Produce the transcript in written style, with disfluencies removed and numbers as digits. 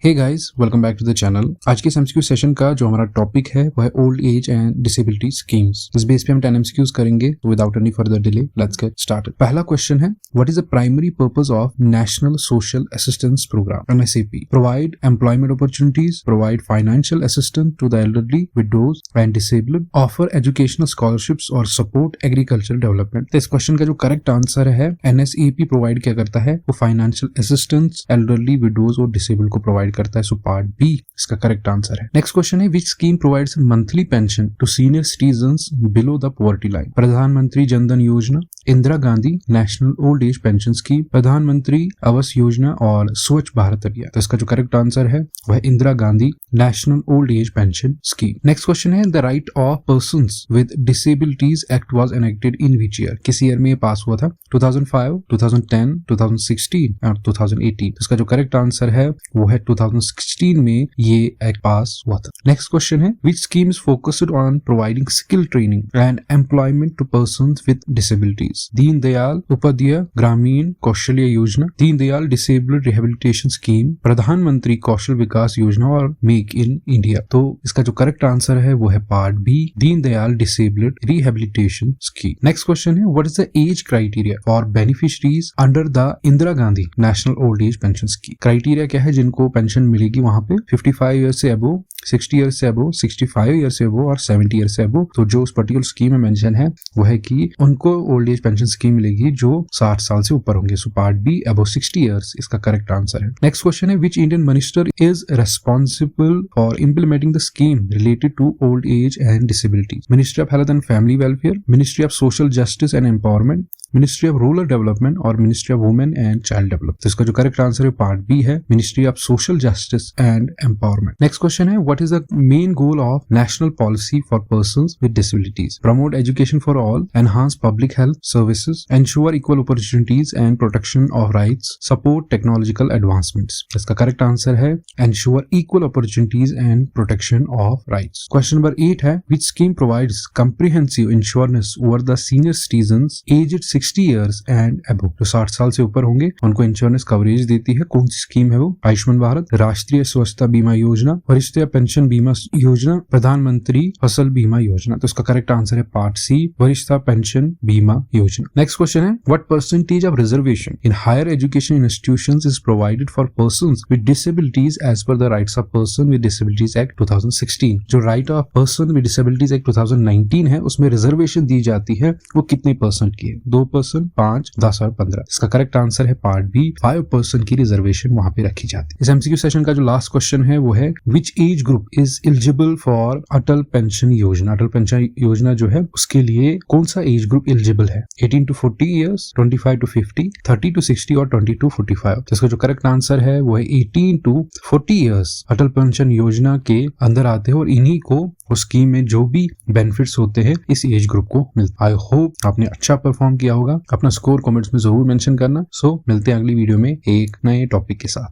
Hey guys, welcome back to the channel. आज के MCQ session का जो हमारा टॉपिक है वो है old age and disability schemes. इस बेस पे हम 10 एमसीक्यूज करेंगे without any further delay. Let's get started. पहला क्वेश्चन है, what is the primary purpose of national social assistance program NSAP? Provide employment opportunities, provide financial assistance to the elderly, widows and disabled, offer educational scholarships और support agriculture development. तो इस question का जो correct answer है, NSAP provide क्या करता है? वो फाइनेंशियल असिस्टेंस एल्डरली, विडोज और डिसेबल्ड को प्रोवाइड करता है। सो पार्ट बी इसका करेक्ट आंसर है। नेक्स्ट क्वेश्चन है, which scheme provides monthly pension to senior citizens below the poverty line? Pradhan Mantri Jan Dhan Yojana, Indira Gandhi national old age pension scheme, Pradhan Mantri Awas योजना और स्वच्छ भारत अभियान। तो इसका जो करेक्ट आंसर है वह Indira Gandhi national old age pension scheme. Next question है, the right of persons with disabilities act was enacted in which year? किस ईयर में ये पास हुआ था? 2005, 2010, 2016 और 2018। तो इसका जो करेक्ट आंसर है वो है 2016 में ये एक्ट पास हुआ था। नेक्स्ट क्वेश्चन है, which scheme is focused on providing skill training and employment to persons with disabilities? Deen Dayal Upadhyay ग्रामीण कौशल्य योजना, दीन दयाल डिसेबल्ड रिहेबिलिटेशन स्कीम, प्रधानमंत्री कौशल विकास योजना और मेक इन इंडिया। तो इसका जो करेक्ट आंसर है वो है part B, Deen Dayal disabled rehabilitation scheme. Next question है, what is the age criteria for beneficiaries under the Indira Gandhi national old age pension scheme? Criteria क्या है जिनको पेंशन मिलेगी वहां पे? 55 ईयर से अबो, 60 ईयर से अबो, 65 ईयर से अबो और 70 ईयर से अबो। तो जो उस पर्टिकुलर स्कीम में मेंशन है वो है कि उनको ओल्ड एज पेंशन स्कीम मिलेगी जो 60 साल से ऊपर होंगे। So part B above 60 years इसका करेक्ट आंसर है। नेक्स्ट क्वेश्चन है, which Indian minister is responsible for implementing the scheme related to old age and disabilities? Ministry of health and family welfare, ministry of social justice and empowerment, ministry of rural development और ministry of women and child development. तो इसका जो correct answer है part B है, ministry of social justice and empowerment. Next question है, what is the main goal of national policy for persons with disabilities? Promote education for all, enhance public health services, ensure equal opportunities and protection of rights, support technological advancements. इसका correct answer है ensure equal opportunities and protection of rights. Question number 8 है, which scheme provides comprehensive insurance over the senior citizens aged 60 years and above? जो 60 साल से ऊपर होंगे उनको insurance coverage देती है। कौन सी स्कीम है वो? आयुष्मान भारत, राष्ट्रीय स्वास्थ्य बीमा योजना, वरिष्ठ पेंशन बीमा योजना, प्रधानमंत्री फसल बीमा योजना। तो इसका करेक्ट आंसर है part C, Varishtha pension Bima Yojana. Next question है, what percentage of reservation in higher education institutions is provided for persons with disabilities as per the rights of person with disabilities act 2016? जो right of person with disabilities act 2019 है उसमें reservation दी जाती है, वो कितने percent की है? 2%, 5, 10 और 15। इसका करेक्ट आंसर है पार्ट बी, 5% की रिजर्वेशन वहां पे रखी जाती है। इस एमसीक्यू सेशन का जो लास्ट क्वेश्चन है वो है, which age group is eligible for Atal pension Yojana? Atal pension योजना जो है उसके लिए कौन सा एज ग्रुप एलिजिबल है? 18 to 40 इयर्स, 25 to 50, 30 to 60 और 20 to 45। तो इसका जो करेक्ट आंसर है वो है 18 to 40 इयर्स अटल पेंशन योजना के अंदर आते हैं और इन्हीं को उस स्कीम में जो भी बेनिफिट्स होते हैं इस एज ग्रुप को मिलता है। आई होप आपने अच्छा परफॉर्म किया होगा। अपना स्कोर कमेंट्स में जरूर मेंशन करना। सो मिलते हैं अगली वीडियो में एक नए टॉपिक के साथ।